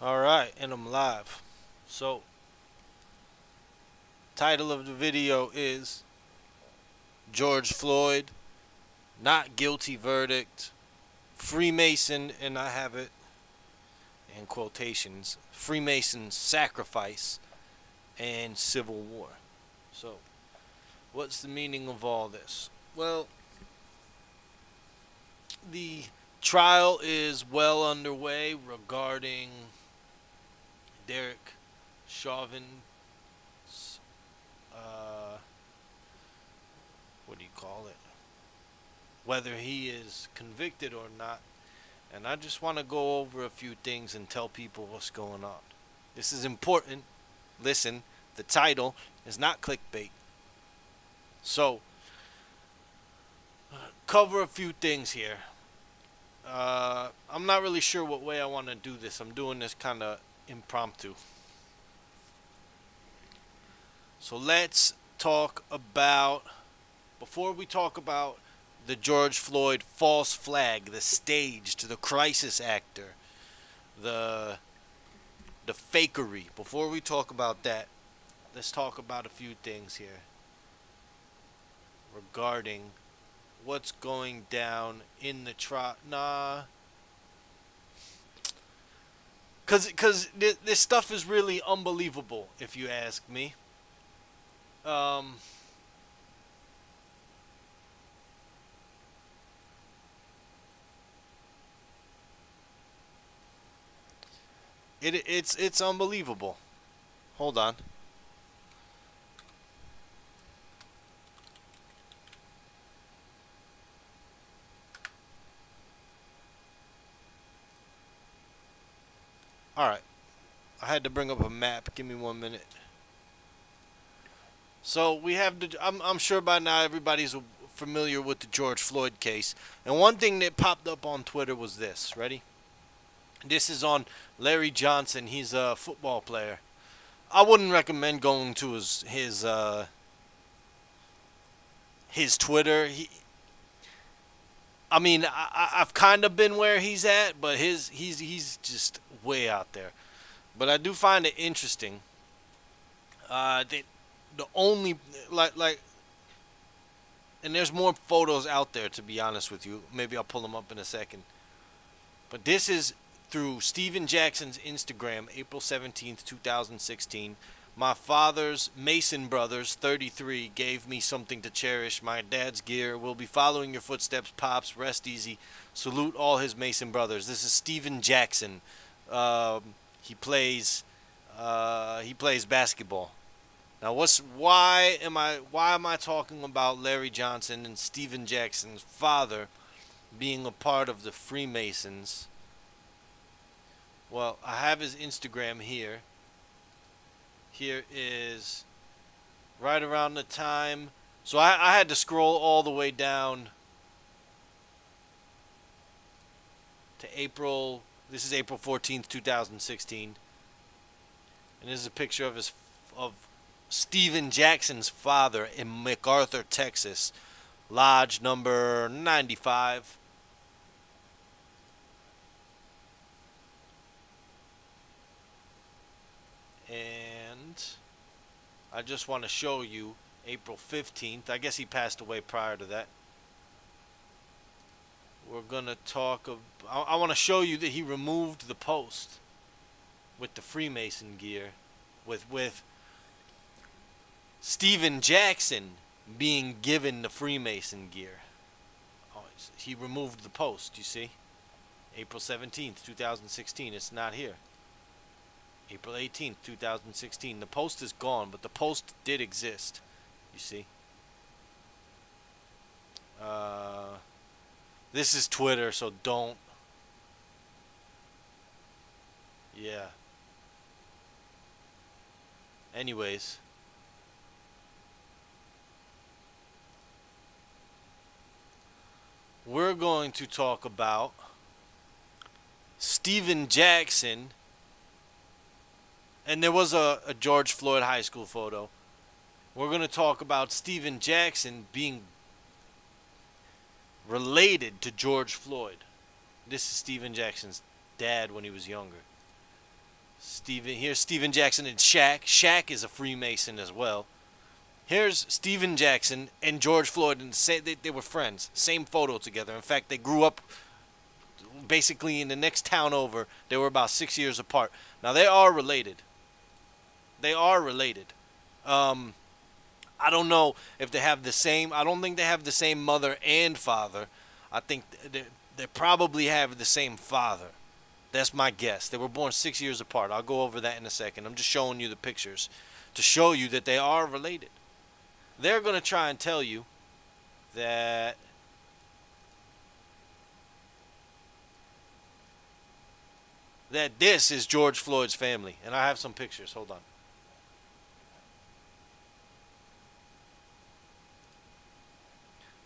Alright, and I'm live. So, title of the video is George Floyd, Not Guilty Verdict, Freemason, and I have it in quotations, Freemason Sacrifice, and Civil War. So, what's the meaning of all this? Well, the trial is well underway regarding Derek Chauvin's uh, what do you call it? Whether he is convicted or not. And I just want to go over a few things and tell people what's going on. This is important. Listen, the title is not clickbait. So, cover a few things here. I'm not really sure what way I want to do this. I'm doing this kind of impromptu. So, let's talk about, before we talk about the George Floyd false flag, the staged, the crisis actor, the the fakery. Before we talk about that, let's talk about a few things here regarding what's going down in the trial. Cause this stuff is really unbelievable, if you ask me. Um, it's unbelievable. Hold on. All right, I had to bring up a map. Give me 1 minute. So we have the. I'm sure by now everybody's familiar with the George Floyd case. And one thing that popped up on Twitter was this. Ready? This is on Larry Johnson. He's a football player. I wouldn't recommend going to his Twitter. I mean, I've kind of been where he's at, but he's just way out there. But I do find it interesting. That the only like, and there's more photos out there, to be honest with you. Maybe I'll pull them up in a second. But this is through Steven Jackson's Instagram, April 17th, 2016. My father's Mason brothers, 33, gave me something to cherish. My dad's gear. Will be following your footsteps, Pops. Rest easy. Salute all his Mason brothers. This is Steven Jackson. Um, he plays. He plays basketball. Now, why am I talking about Larry Johnson and Steven Jackson's father being a part of the Freemasons? Well, I have his Instagram here. Here is right around the time. So I had to scroll all the way down to April. This is April 14th, 2016. And this is a picture of Steven Jackson's father in MacArthur, Texas, lodge number 95. And I just want to show you April 15th. I guess he passed away prior to that. We're going to talk of. I want to show you that he removed the post with the Freemason gear, with Steven Jackson being given the Freemason gear. Oh, he removed the post, you see? April 17th, 2016. It's not here. April 18th, 2016. The post is gone, but the post did exist, you see? Uh, this is Twitter, so don't. Yeah. Anyways, we're going to talk about Steven Jackson. And there was a George Floyd high school photo. We're going to talk about Steven Jackson being related to George Floyd. This is Steven Jackson's dad when he was younger. Here's Steven Jackson and Shaq. Shaq is a Freemason as well. Here's Steven Jackson and George Floyd, and they were friends. Same photo together. In fact, they grew up basically in the next town over. They were about 6 years apart. Now they are related. They are related. Um, I don't know if they have the same. I don't think they have the same mother and father. I think they probably have the same father. That's my guess. They were born 6 years apart. I'll go over that in a second. I'm just showing you the pictures to show you that they are related. They're going to try and tell you that this is George Floyd's family. And I have some pictures. Hold on.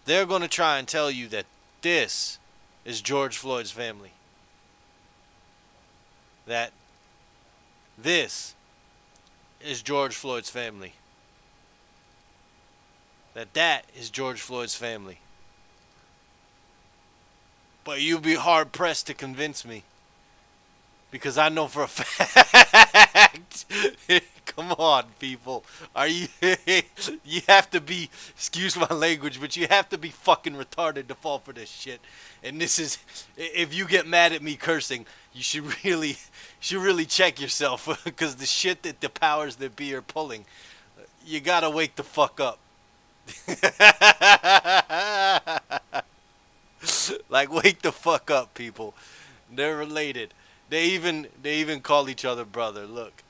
They're going to try and tell you that this is George Floyd's family. That this is George Floyd's family. That is George Floyd's family. But you'll be hard pressed to convince me. Because I know for a fact. Come on, people. Are you you have to be, excuse my language, but you have to be fucking retarded to fall for this shit. And this is, if you get mad at me cursing, you should really check yourself, because the shit that the powers that be are pulling, you gotta wake the fuck up. Like, wake the fuck up, people. They're related. They even call each other brother. Look.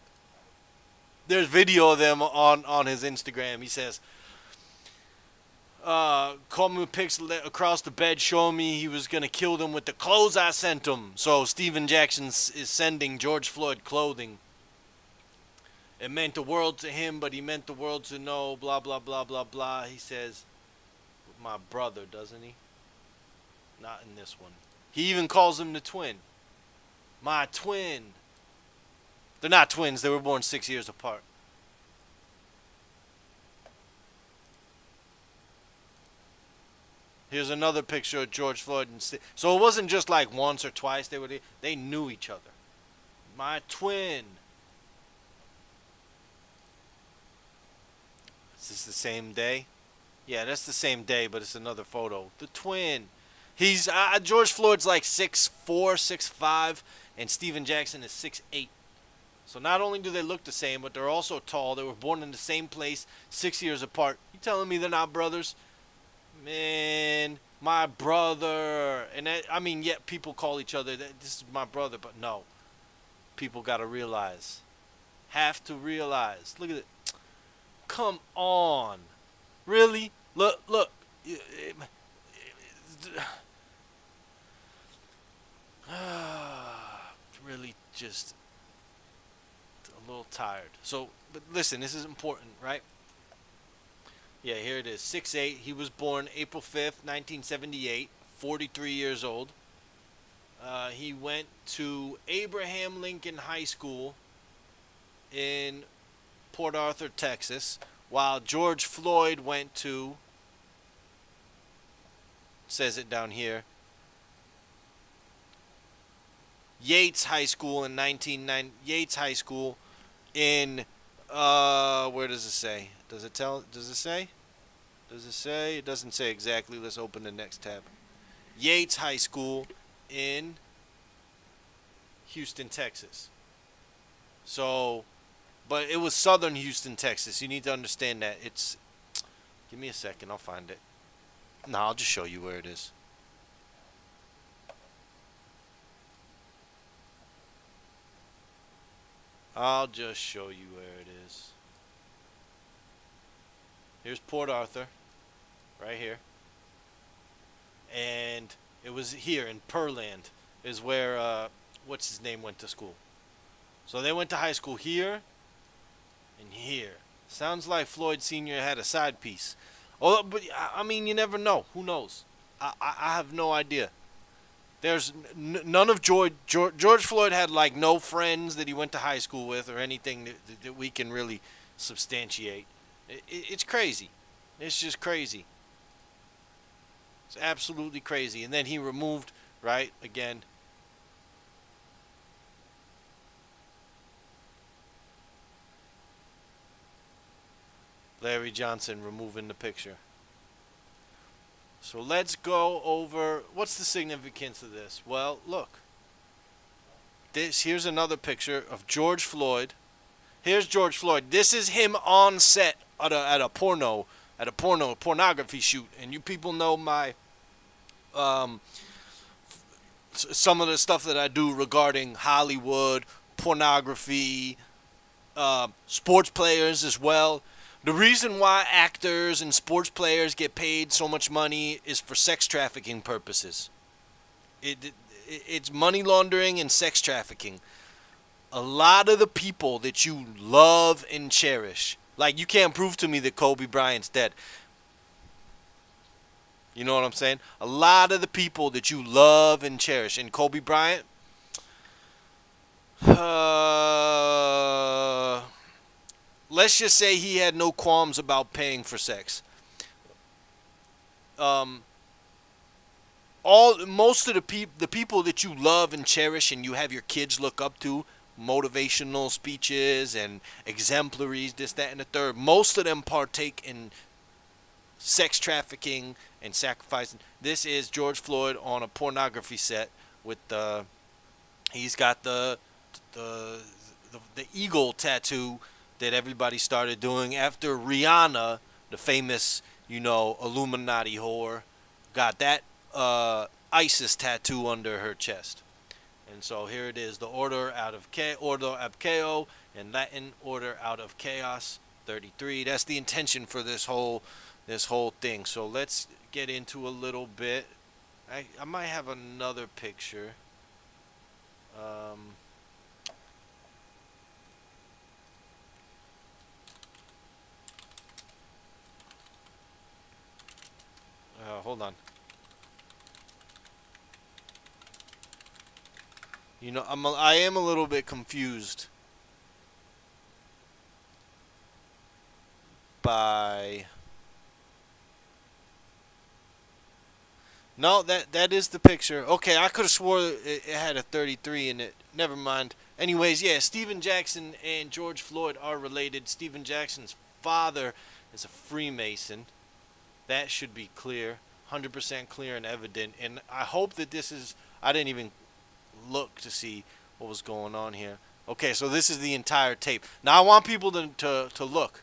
There's video of them on his Instagram. He says, call me with pics across the bed showing me he was going to kill them with the clothes I sent him. So Steven Jackson is sending George Floyd clothing. It meant the world to him, but he meant the world to know, blah, blah, blah, blah, blah. He says, my brother, doesn't he? Not in this one. He even calls him the twin. My twin. They're not twins. They were born 6 years apart. Here's another picture of George Floyd. So it wasn't just like once or twice. They knew each other. My twin. Is this the same day? Yeah, that's the same day, but it's another photo. The twin. He's George Floyd's like 6'4", 6'5", and Steven Jackson is 6'8". So not only do they look the same, but they're also tall. They were born in the same place, 6 years apart. You telling me they're not brothers? Man, my brother. And I mean, yet people call each other, this is my brother, but no. People got to realize. Have to realize. Look at it. Come on. Really? Look. Really just a little tired. So, but listen, this is important, right? Yeah, here it is. 6'8". He was born April 5th, 1978. 43 years old. He went to Abraham Lincoln High School in Port Arthur, Texas, while George Floyd went to, says it down here, Yates High School in 1990. Yates High School in where does it say? Does it tell? Does it say? Does it say? It doesn't say exactly. Let's open the next tab. Yates High School in Houston, Texas. So, but it was southern Houston, Texas. You need to understand that. It's, give me a second, I'll find it. No, I'll just show you where it is. I'll just show you where it is. Here's Port Arthur, right here. And it was here in Pearland is where, what's his name went to school. So they went to high school here and here. Sounds like Floyd Sr. had a side piece. Oh, but I mean, you never know. Who knows? I have no idea. There's none of George Floyd had like no friends that he went to high school with or anything that we can really substantiate. It's crazy. It's just crazy. It's absolutely crazy. And then he removed, right, again. Larry Johnson removing the picture. So let's go over what's the significance of this. Well, look. Here's another picture of George Floyd. Here's George Floyd. This is him on set at a pornography shoot. And you people know my um, some of the stuff that I do regarding Hollywood, pornography, sports players as well. The reason why actors and sports players get paid so much money is for sex trafficking purposes. It's money laundering and sex trafficking. A lot of the people that you love and cherish, like you can't prove to me that Kobe Bryant's dead. You know what I'm saying? A lot of the people that you love and cherish, and Kobe Bryant, let's just say he had no qualms about paying for sex. Um, most of the people that you love and cherish, and you have your kids look up to, motivational speeches and exemplaries, this, that, and the third. Most of them partake in sex trafficking and sacrificing. This is George Floyd on a pornography set with he's got the the eagle tattoo that everybody started doing after Rihanna, the famous, Illuminati whore, got that ISIS tattoo under her chest. And so here it is, the order ab chao, in Latin, order out of chaos, 33. That's the intention for this whole thing. So let's get into a little bit. I might have another picture. Hold on. I am a little bit confused by. No, that is the picture. Okay, I could have swore it had a 33 in it. Never mind. Anyways, yeah, Stephen Jackson and George Floyd are related. Stephen Jackson's father is a Freemason. That should be clear, 100% clear and evident. And I hope that this is. I didn't even look to see what was going on here. Okay, so this is the entire tape. Now I want people to look.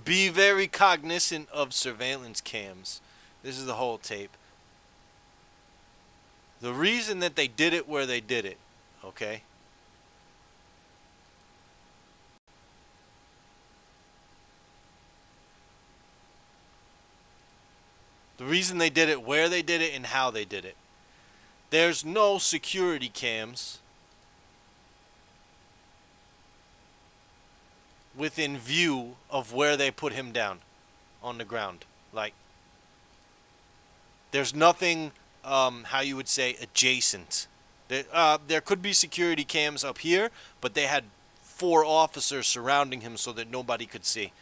Be very cognizant of surveillance cams. This is the whole tape. The reason that they did it where they did it, okay? The reason they did it where they did it and how they did it. There's no security cams within view of where they put him down on the ground. Like, there's nothing, how you would say, adjacent. There could be security cams up here, but they had 4 officers surrounding him so that nobody could see.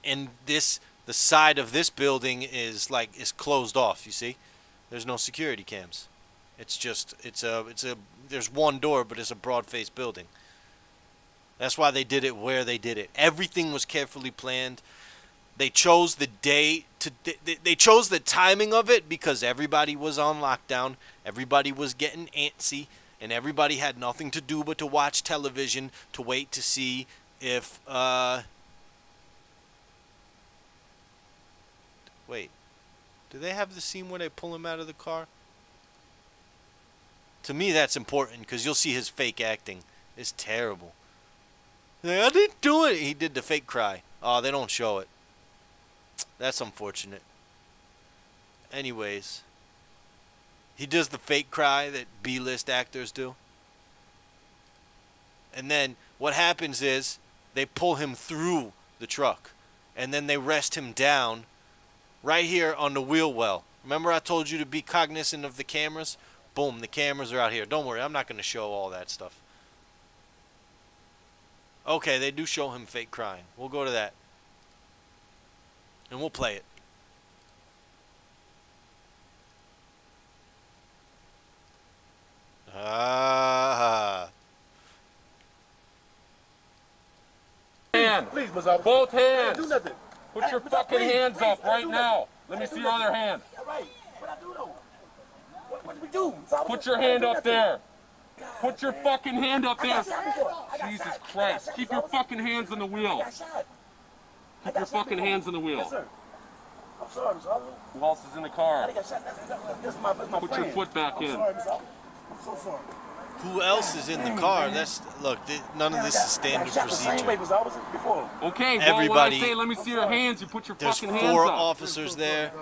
And the side of this building is closed off, you see? There's no security cams. There's one door, but it's a broad-faced building. That's why they did it where they did it. Everything was carefully planned. They chose the they chose the timing of it because everybody was on lockdown. Everybody was getting antsy, and everybody had nothing to do but to watch television to wait to see if wait. Do they have the scene where they pull him out of the car? To me, that's important because you'll see his fake acting. It's terrible. I didn't do it. He did the fake cry. Oh, they don't show it. That's unfortunate. Anyways, he does the fake cry that B-list actors do. And then what happens is they pull him through the truck. And then they rest him down right here on the wheel well. Remember I told you to be cognizant of the cameras? Boom, the cameras are out here. Don't worry, I'm not going to show all that stuff. Okay, they do show him fake crying. We'll go to that. And we'll play it. Ah. hand. Please, Miss Officer. Both hands. Do nothing. Put your fucking hands up right now. Let me see your other hand. All right. What I do though? What did we do? Miss Officer? Put your hand up there. Put your fucking hand up there. I got Jesus shot. Christ. Keep your fucking hands on the wheel. I got shot. Keep your fucking hands on the Yes, wheel. sir. I'm sorry, Miss Officer. Who else is in the I car? got shot. This is my Put your friend. foot back in. I'm sorry, Miss Officer. I'm so sorry. Who else is in the car? That's look. None of this is standard I got shot the same way procedure. Miss Officer before. Okay, well, Everybody- when I say let me see your hands, you put your There's fucking hands 4 up. officers there.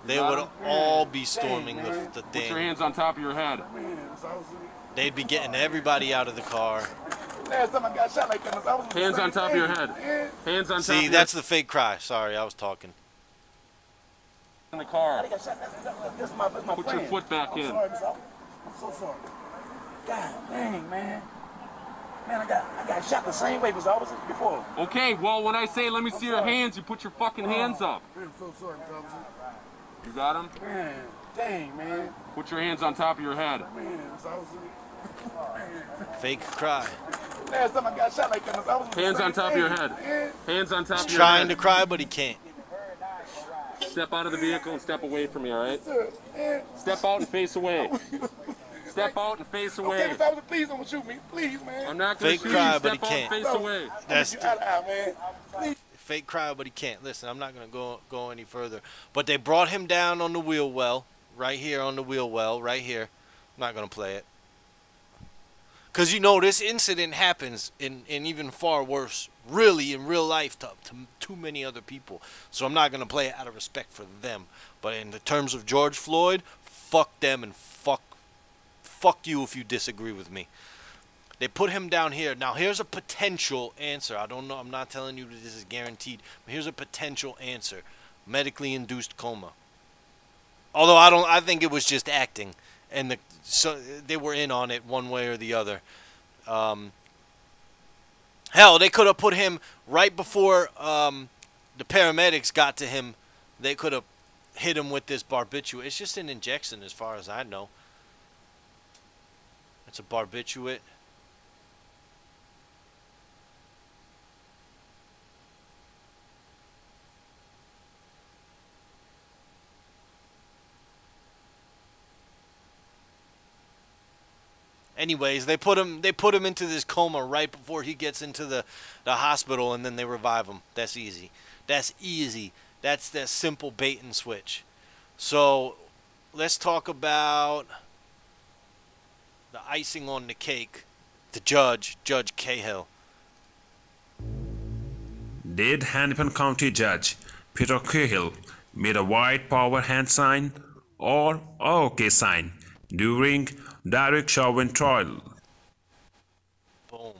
They would all be storming the Put your thing. hands on top of your head. Man, Miss Officer. They'd be getting everybody out of the car. Last time I got shot like that, Miss Officer. Hands on top of your head. Hands on top See, of that's the fake cry. Sorry, I was talking. in the car. I got shot. This is my Put friend. your foot back in. I'm sorry, Miss Officer. I'm so sorry. God dang, man. Man, I got shot the same way, Miss Officer, before. Okay, well, when I say let me see your hands, you put your fucking hands up. I'm so sorry, Miss Officer. You got them? Man, dang, man. Put your hands on top of your head. Man, Miss Officer. Fake cry. Last time I got shot like that, Miss Officer. Hands on top of your head. Man. Hands on top He's of your trying to head. cry, but he can't. Step out of the vehicle and step away from me, all right? Sir, man. Step out and face away. Step out and face Okay, away. Miss Officer, please don't shoot me. Please, man. I'm not going Fake to shoot cry, you. but he Step out and can't. face away. That's You out of eye, man. Please. fake cry, but he can't. Listen, I'm not gonna go any further. But they brought him down on the wheel well, right here on the wheel well, right here. I'm not gonna play it. Cause this incident happens in even far worse, really in real life to too many other people. So I'm not gonna play it out of respect for them. But in the terms of George Floyd, fuck them and fuck you if you disagree with me. They put him down here. Now here's a potential answer. I don't know. I'm not telling you that this is guaranteed. But here's a potential answer: medically induced coma. Although I think it was just acting, and so they were in on it one way or the other. Hell, they could have put him right before the paramedics got to him. They could have hit him with this barbiturate. It's just an injection, as far as I know. It's a barbiturate. Anyways, they put him into this coma right before he gets into the hospital, and then they revive him. That's easy. That's easy. That's that simple bait and switch. So let's talk about the icing on the cake. The Judge Cahill. Did Hennepin County Judge Peter Cahill made a white power hand sign or OK sign during Derek Chauvin trial? Boom.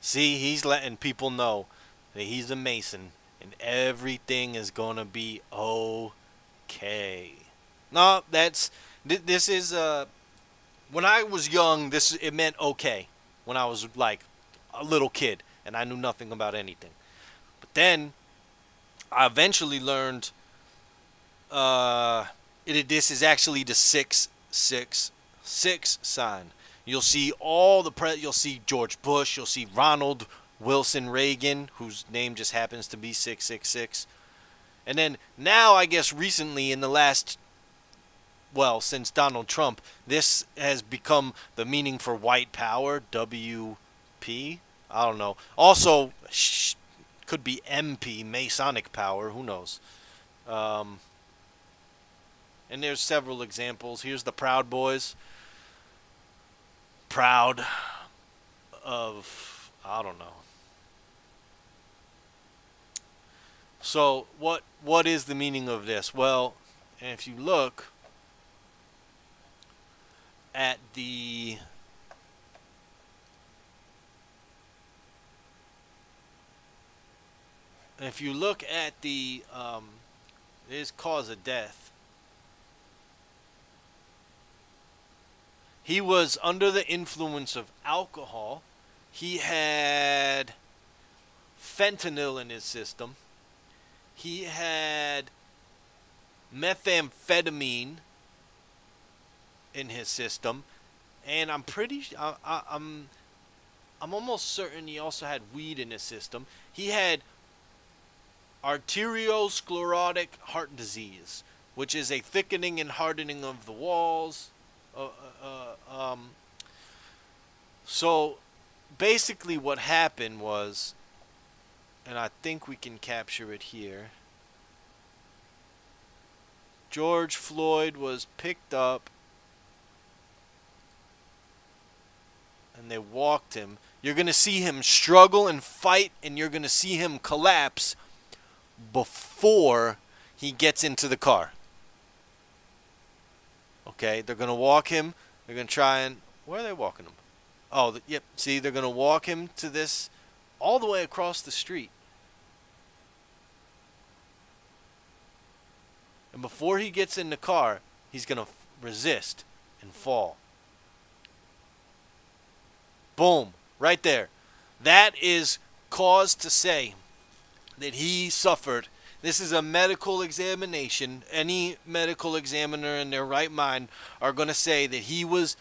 See, he's letting people know that he's a Mason and everything is gonna be okay. No, this is when I was young, it meant okay. When I was like a little kid and I knew nothing about anything. But then I eventually learned this is actually the 666 sign. You'll see you'll see George Bush, you'll see Ronald Wilson Reagan, whose name just happens to be 666. And then now, I guess recently in the last, since Donald Trump, this has become the meaning for white power, WP. I don't know. Also, could be MP, Masonic power, who knows. And there's several examples. Here's the Proud Boys. Proud of, I don't know. So what is the meaning of this? Well, if you look at the his cause of death, he was under the influence of alcohol. He had fentanyl in his system. He had methamphetamine in his system, and I'm I'm almost certain he also had weed in his system. He had arteriosclerotic heart disease, which is a thickening and hardening of the walls. Uh, uh, um, so basically, what happened was, and I think we can capture it here. George Floyd was picked up and they walked him. You're going to see him struggle and fight, and you're going to see him collapse before he gets into the car. Okay, they're going to walk him. They're going to try and... Where are they walking him? Oh, yep. See, they're going to walk him to this all the way across the street. And before he gets in the car, he's going to resist and fall. Boom. Right there. That is cause to say that he suffered. This is a medical examination. Any medical examiner in their right mind are going to say that his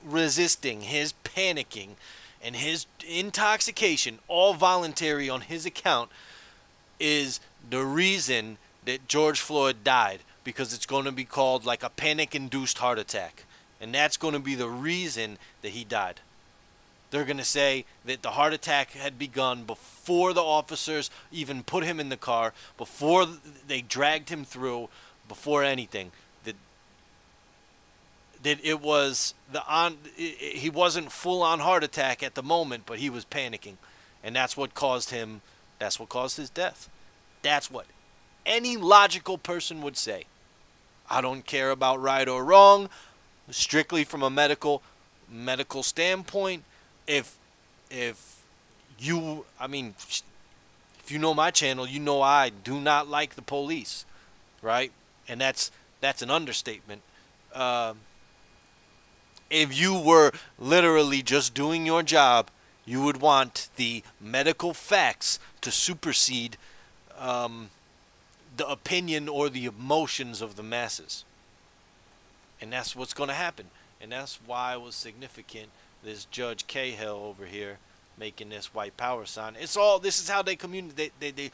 resisting, his panicking, and his intoxication, all voluntary on his account, is the reason that George Floyd died, because it's going to be called like a panic-induced heart attack. And that's going to be the reason that he died. They're going to say that the heart attack had begun before the officers even put him in the car, before they dragged him through, before anything. That it was he wasn't full on heart attack at the moment, but he was panicking, and that's what caused his death. That's what any logical person would say. I don't care about right or wrong, strictly from a medical standpoint. If you know my channel, you know I do not like the police, right? And that's an understatement. If you were literally just doing your job, you would want the medical facts to supersede the opinion or the emotions of the masses. And that's what's going to happen. And that's why it was significant, this Judge Cahill over here making this white power sign. This is how they communicate. They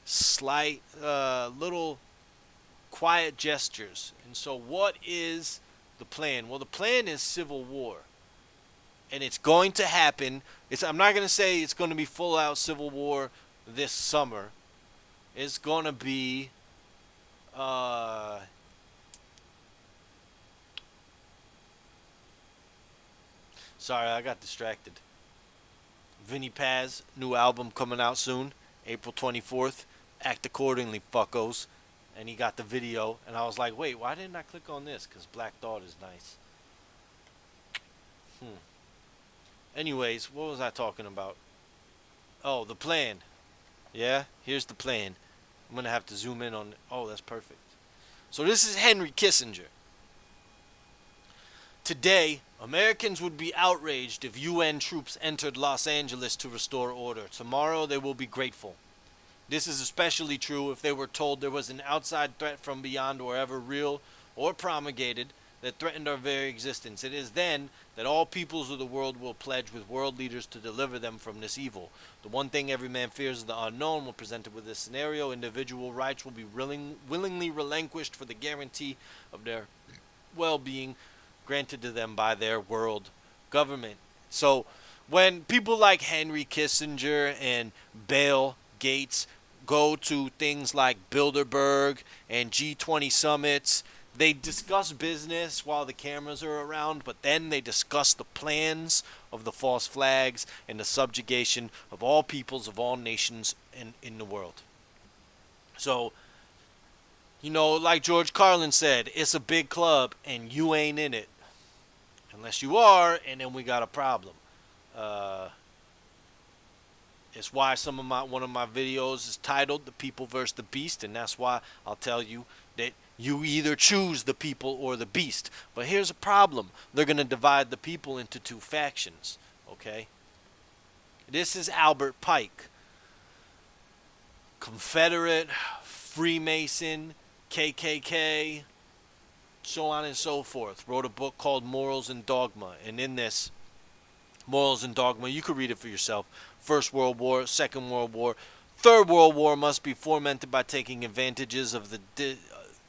slight little quiet gestures. And so what is the plan? Well, the plan is civil war. And it's going to happen. I'm not going to say it's going to be full out civil war this summer. It's going to be sorry, I got distracted. Vinny Paz, new album coming out soon, April 24th. Act accordingly, fuckos. And he got the video, and I was like, wait, why didn't I click on this? Because Black Thought is nice. Anyways, what was I talking about? Oh, the plan. Yeah, here's the plan. I'm going to have to zoom in on... Oh, that's perfect. So this is Henry Kissinger. Today, Americans would be outraged if UN troops entered Los Angeles to restore order. Tomorrow, they will be grateful. This is especially true if they were told there was an outside threat from beyond, wherever real or promulgated, that threatened our very existence. It is then that all peoples of the world will pledge with world leaders to deliver them from this evil. The one thing every man fears is the unknown. When presented with this scenario, individual rights will be willingly relinquished for the guarantee of their well-being granted to them by their world government. So when people like Henry Kissinger and Bill Gates go to things like Bilderberg and G20 summits, they discuss business while the cameras are around, but then they discuss the plans of the false flags and the subjugation of all peoples of all nations in the world. So, like George Carlin said, it's a big club and you ain't in it. Unless you are, and then we got a problem. It's why one of my videos is titled "The People vs. the Beast," and that's why I'll tell you that you either choose the people or the beast. But here's a problem. They're going to divide the people into two factions, okay? This is Albert Pike. Confederate, Freemason, KKK, so on and so forth. Wrote a book called Morals and Dogma. And in this, Morals and Dogma. You could read it for yourself. First World War, Second World War. Third World War must be fomented by taking advantages of the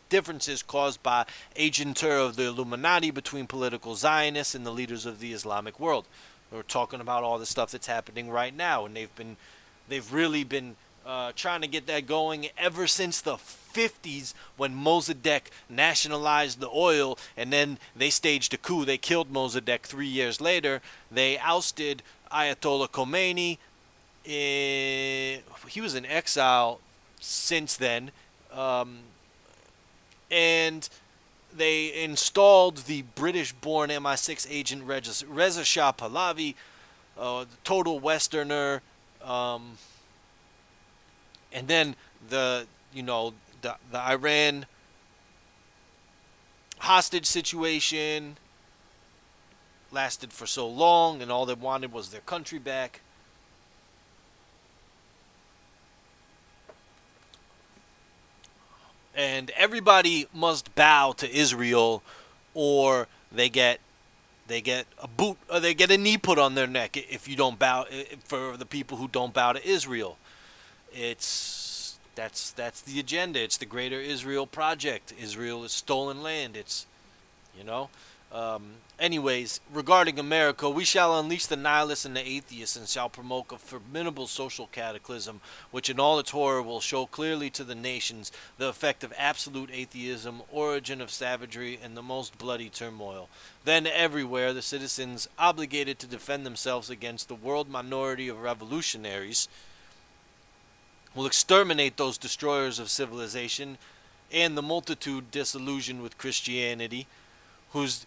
differences caused by agentur of the Illuminati between political Zionists and the leaders of the Islamic world. We're talking about all the stuff that's happening right now, and they've really been trying to get that going ever since the 50s when Mossadegh nationalized the oil, and then they staged a coup. They killed Mossadegh 3 years later. They ousted Ayatollah Khomeini. He was in exile since then. And they installed the British-born MI6 agent Reza Shah Pahlavi, total Westerner, and then the Iran hostage situation lasted for so long, and all they wanted was their country back. And everybody must bow to Israel, or they get a boot, or they get a knee put on their neck if you don't bow. For the people who don't bow to Israel, that's the agenda. It's the Greater Israel Project. Israel is stolen land. It's, you know. Anyways, regarding America, we shall unleash the nihilists and the atheists and shall promote a formidable social cataclysm, which in all its horror will show clearly to the nations the effect of absolute atheism, origin of savagery, and the most bloody turmoil. Then everywhere the citizens, obligated to defend themselves against the world minority of revolutionaries, will exterminate those destroyers of civilization and the multitude disillusioned with Christianity, whose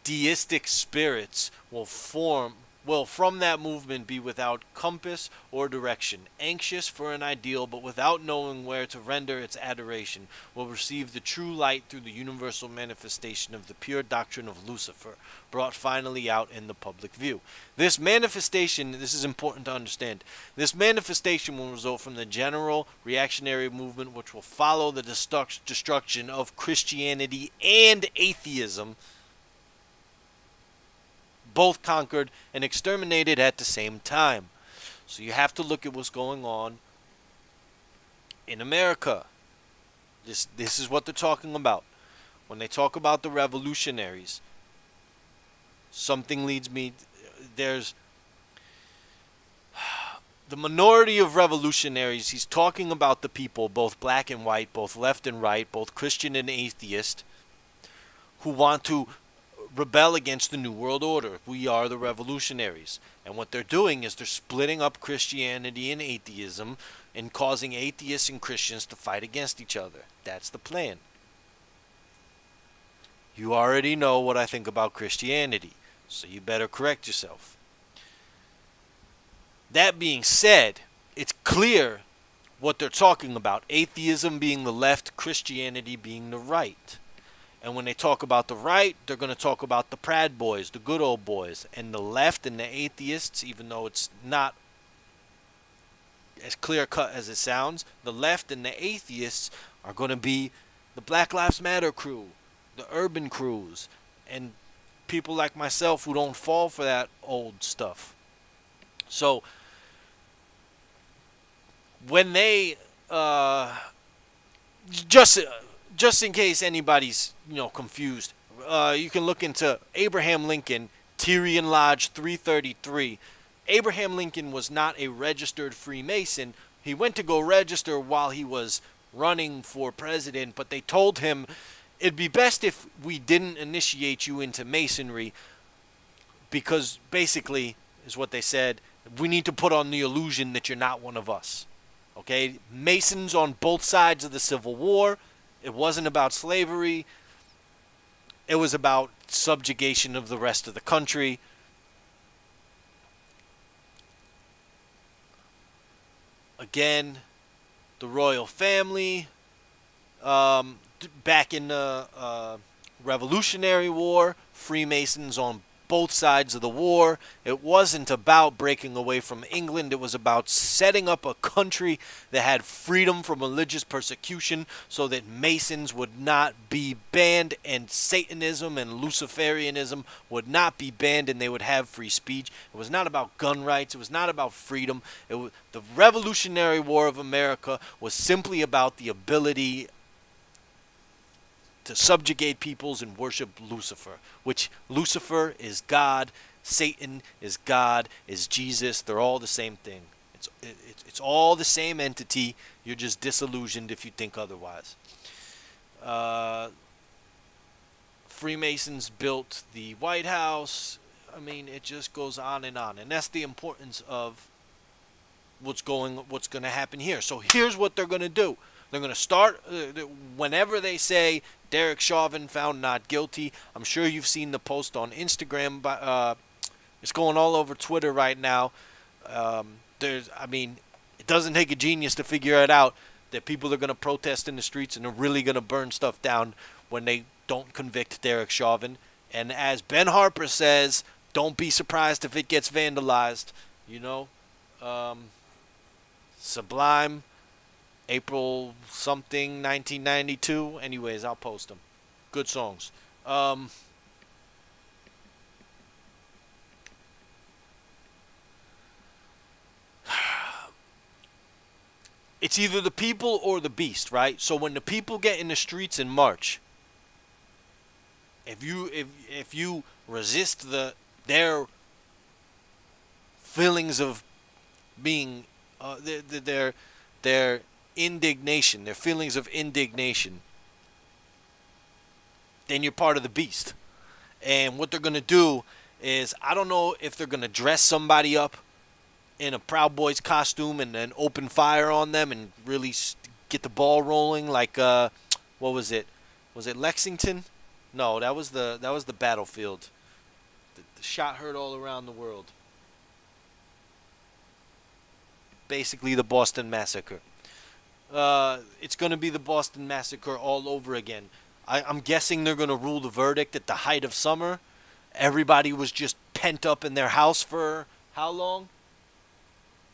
deistic spirits will from that movement be without compass or direction, anxious for an ideal but without knowing where to render its adoration, will receive the true light through the universal manifestation of the pure doctrine of Lucifer, brought finally out in the public view. This manifestation, this is important to understand, this manifestation will result from the general reactionary movement which will follow the destruction of Christianity and atheism, both conquered and exterminated at the same time. So you have to look at what's going on in America. This is what they're talking about. When they talk about the revolutionaries, something leads me, there's the minority of revolutionaries. He's talking about the people, both black and white, both left and right, both Christian and atheist, who want to rebel against the New World Order. We are the revolutionaries. And what they're doing is they're splitting up Christianity and atheism and causing atheists and Christians to fight against each other. That's the plan. You already know what I think about Christianity, so you better correct yourself. That being said, it's clear what they're talking about. Atheism being the left, Christianity being the right. And when they talk about the right, they're going to talk about the Proud Boys, the good old boys. And the left and the atheists, even though it's not as clear-cut as it sounds, the left and the atheists are going to be the Black Lives Matter crew, the urban crews, and people like myself who don't fall for that old stuff. So when they just in case anybody's confused, you can look into Abraham Lincoln, Tyrion Lodge 333. Abraham Lincoln was not a registered Freemason. He went to go register while he was running for president, but they told him it'd be best if we didn't initiate you into Masonry, because basically, is what they said, we need to put on the illusion that you're not one of us. Okay? Masons on both sides of the Civil War. It wasn't about slavery. It was about subjugation of the rest of the country. Again, the royal family, back in the Revolutionary War, Freemasons on both sides of the war. It wasn't about breaking away from England. It was about setting up a country that had freedom from religious persecution so that Masons would not be banned and Satanism and Luciferianism would not be banned and they would have free speech. It was not about gun rights. It was not about freedom. The Revolutionary War of America was simply about the ability to subjugate peoples and worship Lucifer, which Lucifer is God, Satan is God, is Jesus. They're all the same thing. It's all the same entity. You're just disillusioned if you think otherwise. Freemasons built the White House. I mean, it just goes on, and that's the importance of what's going to happen here. So here's what they're going to do. They're going to start whenever they say Derek Chauvin found not guilty. I'm sure you've seen the post on Instagram. It's going all over Twitter right now. It doesn't take a genius to figure it out that people are going to protest in the streets and they're really going to burn stuff down when they don't convict Derek Chauvin. And as Ben Harper says, don't be surprised if it gets vandalized. Sublime. April something 1992. Anyways, I'll post them. Good songs. It's either the people or the beast, right? So when the people get in the streets and march, if you resist their feelings of being their indignation, their feelings of indignation, then you're part of the beast. And what they're going to do is, I don't know if they're going to dress somebody up in a Proud Boys costume and then open fire on them and really get the ball rolling like, what was it? Was it Lexington? No, that was the battlefield. The shot heard all around the world. Basically the Boston Massacre. It's going to be the Boston Massacre all over again. I'm guessing they're going to rule the verdict at the height of summer. Everybody was just pent up in their house for how long?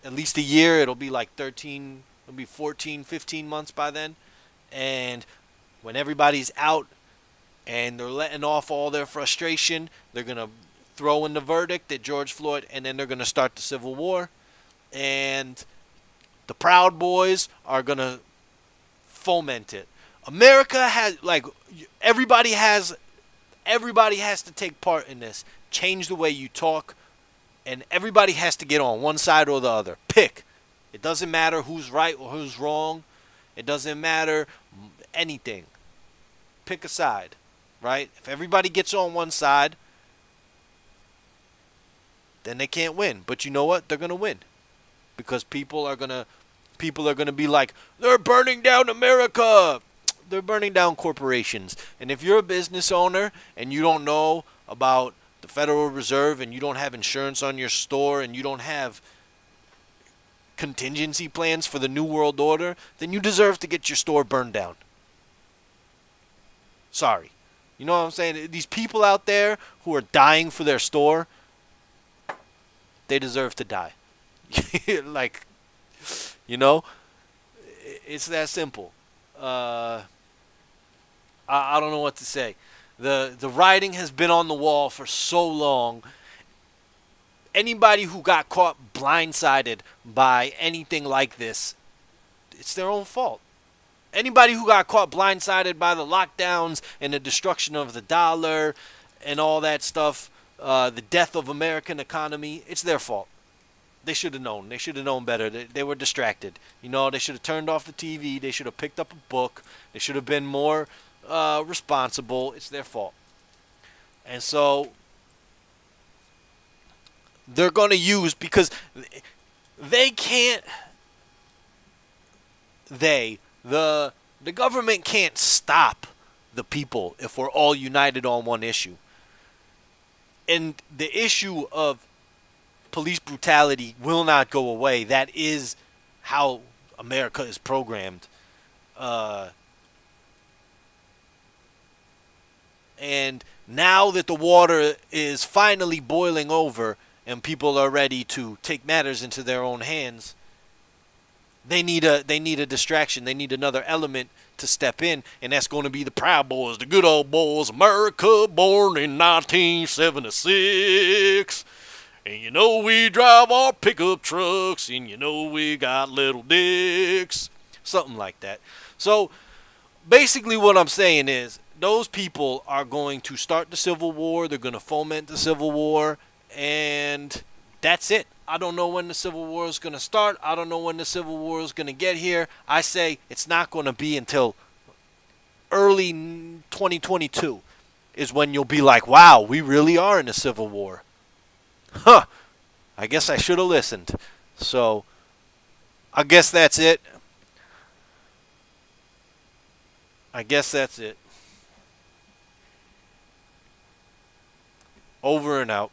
At least a year. It'll be like 13, it'll be 14, 15 months by then. And when everybody's out and they're letting off all their frustration, they're going to throw in the verdict at George Floyd, and then they're going to start the Civil War. And the Proud Boys are going to foment it. America has, everybody has to take part in this. Change the way you talk, and everybody has to get on one side or the other. Pick. It doesn't matter who's right or who's wrong. It doesn't matter anything. Pick a side, right? If everybody gets on one side, then they can't win. But you know what? They're going to win. Because people are gonna be like, they're burning down America. They're burning down corporations. And if you're a business owner and you don't know about the Federal Reserve and you don't have insurance on your store and you don't have contingency plans for the New World Order, then you deserve to get your store burned down. Sorry. You know what I'm saying? These people out there who are dying for their store, they deserve to die. It's that simple. I don't know what to say. The writing has been on the wall for so long. Anybody who got caught blindsided by anything like this, it's their own fault. Anybody who got caught blindsided by the lockdowns and the destruction of the dollar and all that stuff, the death of American economy, it's their fault. They should have known. They should have known better. They were distracted. They should have turned off the TV. They should have picked up a book. They should have been more responsible. It's their fault. And so they're going to use, because they can't, the government can't stop the people if we're all united on one issue. And the issue of police brutality will not go away. That is how America is programmed. And now that the water is finally boiling over and people are ready to take matters into their own hands, they need a distraction. They need another element to step in, and that's going to be the Proud Boys, the good old boys, America, born in 1976. And you know we drive our pickup trucks, and you know we got little dicks. Something like that. So basically what I'm saying is those people are going to start the Civil War. They're going to foment the Civil War, and that's it. I don't know when the Civil War is going to start. I don't know when the Civil War is going to get here. I say it's not going to be until early 2022 is when you'll be like, wow, we really are in a Civil War. Huh. I guess I should have listened. So, I guess that's it. Over and out.